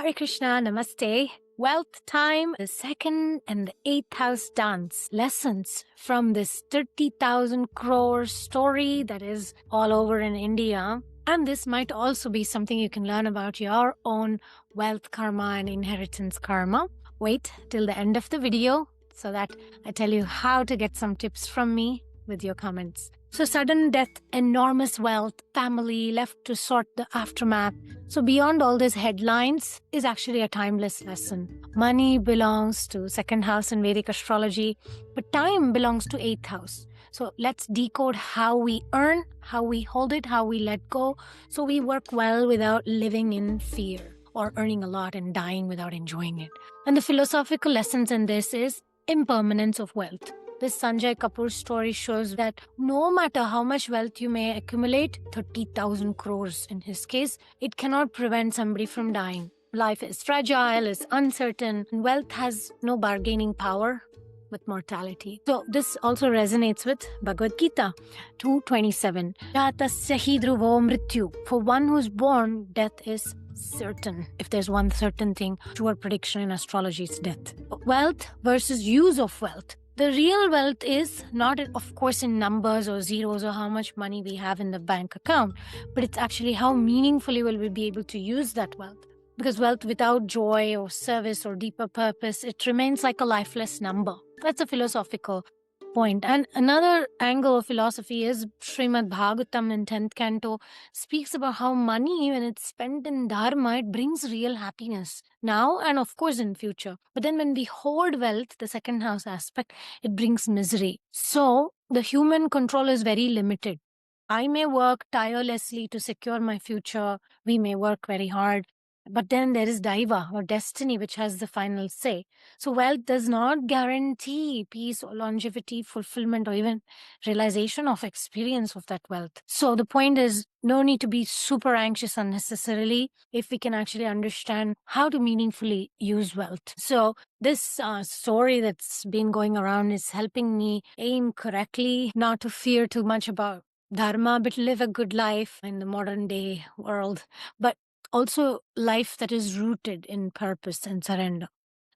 Hare Krishna, Namaste. Wealth time, the second and the eighth house dance. Lessons from this 30,000 crore story that is all over in India. And this might also be something you can learn about your own wealth karma and inheritance karma. Wait till the end of the video so that I tell you how to get some tips from me with your comments. So sudden death, enormous wealth, family left to sort the aftermath. So beyond all these headlines is actually a timeless lesson. Money belongs to second house in Vedic astrology, but time belongs to eighth house. So let's decode how we earn, how we hold it, how we let go, so we work well without living in fear or earning a lot and dying without enjoying it. And the philosophical lessons in this is impermanence of wealth. This Sanjay Kapoor story shows that no matter how much wealth you may accumulate, 30,000 crores in his case, it cannot prevent somebody from dying. Life is fragile, is uncertain, and wealth has no bargaining power with mortality. So this also resonates with Bhagavad Gita 2:27. Jatasya hi dhruvo mrityu. For one who's born, death is certain. If there's one certain thing, sure prediction in astrology is death. Wealth versus use of wealth. The real wealth is not, of course, in numbers or zeros or how much money we have in the bank account, but it's actually how meaningfully will we be able to use that wealth. Because wealth without joy or service or deeper purpose, it remains like a lifeless number. That's a philosophical point. And another angle of philosophy is Srimad Bhagavatam in 10th canto speaks about how money, when it's spent in dharma, it brings real happiness now and of course in future. But then when we hoard wealth, the second house aspect, it brings misery. So the human control is very limited. I may work tirelessly to secure my future. We may work very hard. But then there is Daiva or destiny, which has the final say. So wealth does not guarantee peace or longevity, fulfillment, or even realization of experience of that wealth. So the point is, no need to be super anxious unnecessarily if we can actually understand how to meaningfully use wealth. So this story that's been going around is helping me aim correctly, not to fear too much about dharma, but live a good life in the modern day world. But also life that is rooted in purpose and surrender.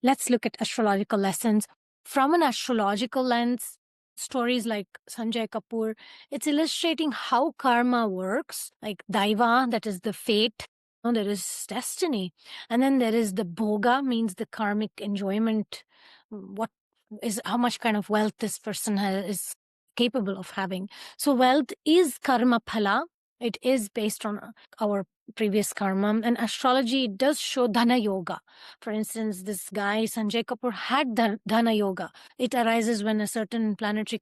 Let's look at astrological lessons. From an astrological lens, stories like Sanjay Kapoor, it's illustrating how karma works, like Daiva, that is the fate. There is destiny. And then there is the bhoga, means the karmic enjoyment, what is how much kind of wealth this person is capable of having. So wealth is karma phala. It is based on our previous karma. And astrology, it does show dhana yoga. For instance, this guy Sanjay Kapoor had dhana yoga. It arises when a certain planetary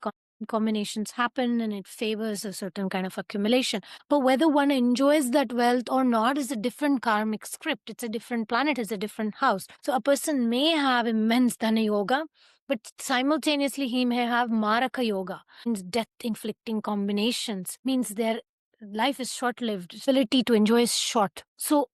combinations happen and it favors a certain kind of accumulation. But whether one enjoys that wealth or not is a different karmic script. It's a different planet, it's a different house. So a person may have immense dhana yoga, but simultaneously he may have maraka yoga, means death inflicting combinations, means their life is short-lived, ability to enjoy is short. So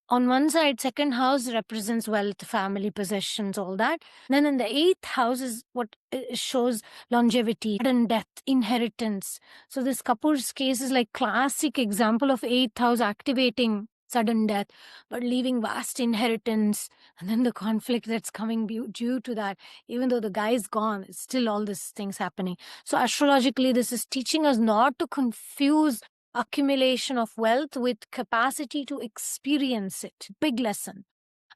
on one side, second house represents wealth, family, possessions, all that. Then in the eighth house is what shows longevity, sudden death, inheritance. So this Kapoor's case is like classic example of eighth house activating sudden death, but leaving vast inheritance. And then the conflict that's coming due to that, even though the guy is gone, it's still all these things happening. So astrologically, this is teaching us not to confuse accumulation of wealth with capacity to experience it. Big lesson.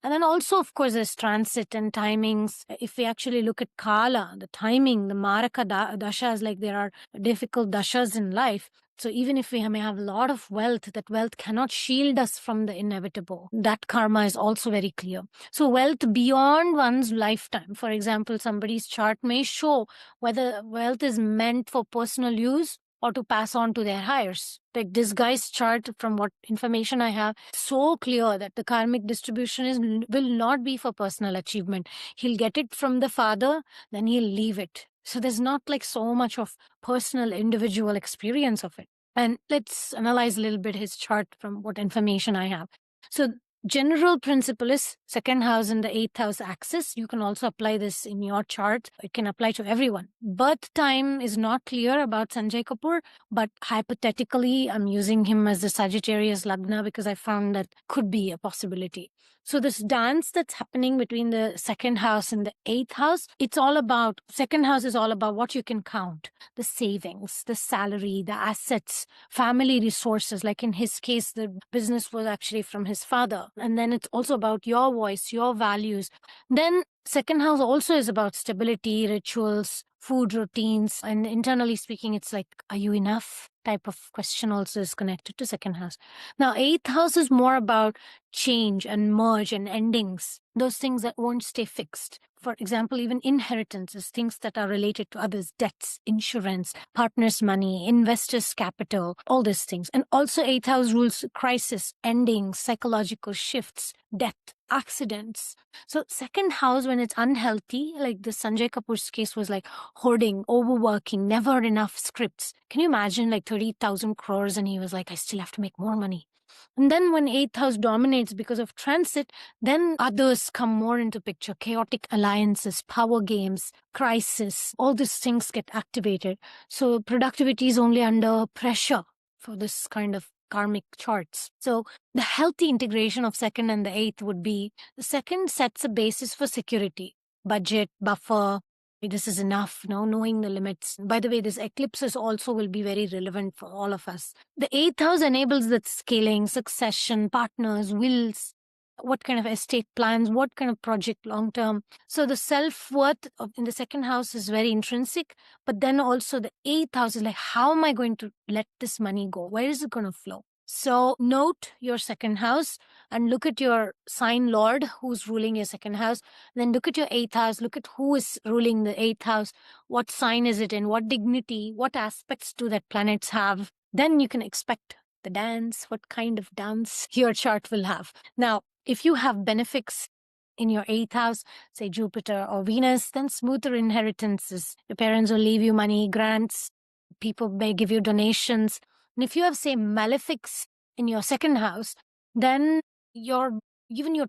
And then also, of course, there's transit and timings. If we actually look at Kala, the timing, the Maraka dashas, like there are difficult dashas in life. So even if we may have a lot of wealth, that wealth cannot shield us from the inevitable. That karma is also very clear. So wealth beyond one's lifetime. For example, somebody's chart may show whether wealth is meant for personal use or to pass on to their heirs. Like this guy's chart, from what information I have, so clear that the karmic distribution will not be for personal achievement. He'll get it from the father, then he'll leave it. So there's not like so much of personal individual experience of it. And let's analyze a little bit his chart from what information I have. So general principle is second house and the eighth house axis. You can also apply this in your chart. It can apply to everyone. Birth time is not clear about Sanjay Kapoor, but hypothetically, I'm using him as the Sagittarius Lagna because I found that could be a possibility. So this dance that's happening between the second house and the eighth house, second house is all about what you can count, the savings, the salary, the assets, family resources. Like in his case, the business was actually from his father. And then it's also about your voice, your values. Then second house also is about stability, rituals, food routines. And internally speaking, it's like, are you enough? Type of question also is connected to second house. Now, eighth house is more about change and merge and endings, those things that won't stay fixed. For example, even inheritances, things that are related to others, debts, insurance, partners' money, investors' capital, all these things. And also eighth house rules crisis, endings, psychological shifts, death, accidents. So second house, when it's unhealthy, like the Sanjay Kapoor's case was like hoarding, overworking, never enough scripts. Can you imagine like 30,000 crores and he was like, I still have to make more money. And then when eighth house dominates because of transit, then others come more into picture. Chaotic alliances, power games, crisis, all these things get activated. So productivity is only under pressure for this kind of karmic charts. So the healthy integration of second and the eighth would be the second sets a basis for security, budget, buffer. This is enough, knowing the limits. By the way, this eclipses also will be very relevant for all of us. The eighth house enables that scaling, succession, partners, wills, what kind of estate plans, what kind of project long term. So the self-worth in the second house is very intrinsic, but then also the eighth house is like, how am I going to let this money go? Where is it going to flow? So note your second house and look at your sign lord who's ruling your second house. Then look at your eighth house. Look at who is ruling the eighth house. What sign is it in? What dignity? What aspects do that planets have? Then you can expect the dance, what kind of dance your chart will have. Now, if you have benefics in your eighth house, say Jupiter or Venus, then smoother inheritances. Your parents will leave you money, grants, people may give you donations. And if you have, say, malefics in your second house, then you're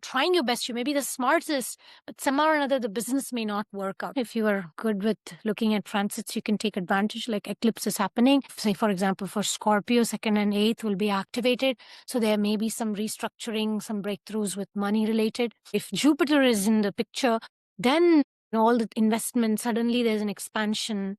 trying your best. You may be the smartest, but somehow or another, the business may not work out. If you are good with looking at transits, you can take advantage, like eclipse is happening. Say, for example, for Scorpio, second and eighth will be activated. So there may be some restructuring, some breakthroughs with money related. If Jupiter is in the picture, then all the investment, suddenly there's an expansion.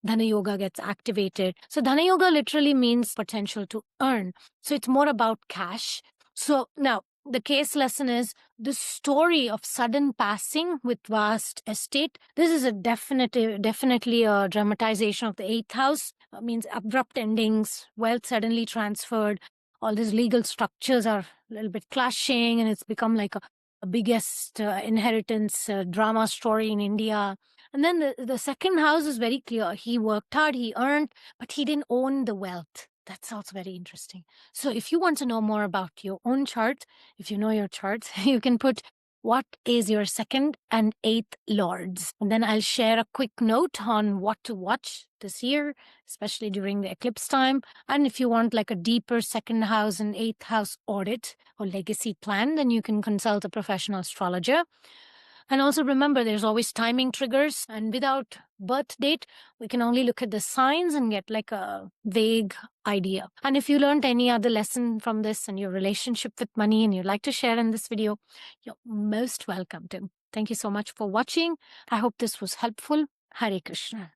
Dhana Yoga gets activated. So Dhana Yoga literally means potential to earn. So it's more about cash. So now the case lesson is the story of sudden passing with vast estate. This is definitely a dramatization of the eighth house. Means abrupt endings, wealth suddenly transferred. All these legal structures are a little bit clashing, and it's become like a biggest inheritance drama story in India. And then the second house is very clear. He worked hard, he earned, but he didn't own the wealth. That's also very interesting. So if you want to know more about your own chart, if you know your charts, you can put what is your second and eighth lords. And then I'll share a quick note on what to watch this year, especially during the eclipse time. And if you want like a deeper second house and eighth house audit or legacy plan, then you can consult a professional astrologer. And also remember, there's always timing triggers, and without birth date, we can only look at the signs and get like a vague idea. And if you learned any other lesson from this and your relationship with money and you'd like to share in this video, you're most welcome to. Thank you so much for watching. I hope this was helpful. Hare Krishna.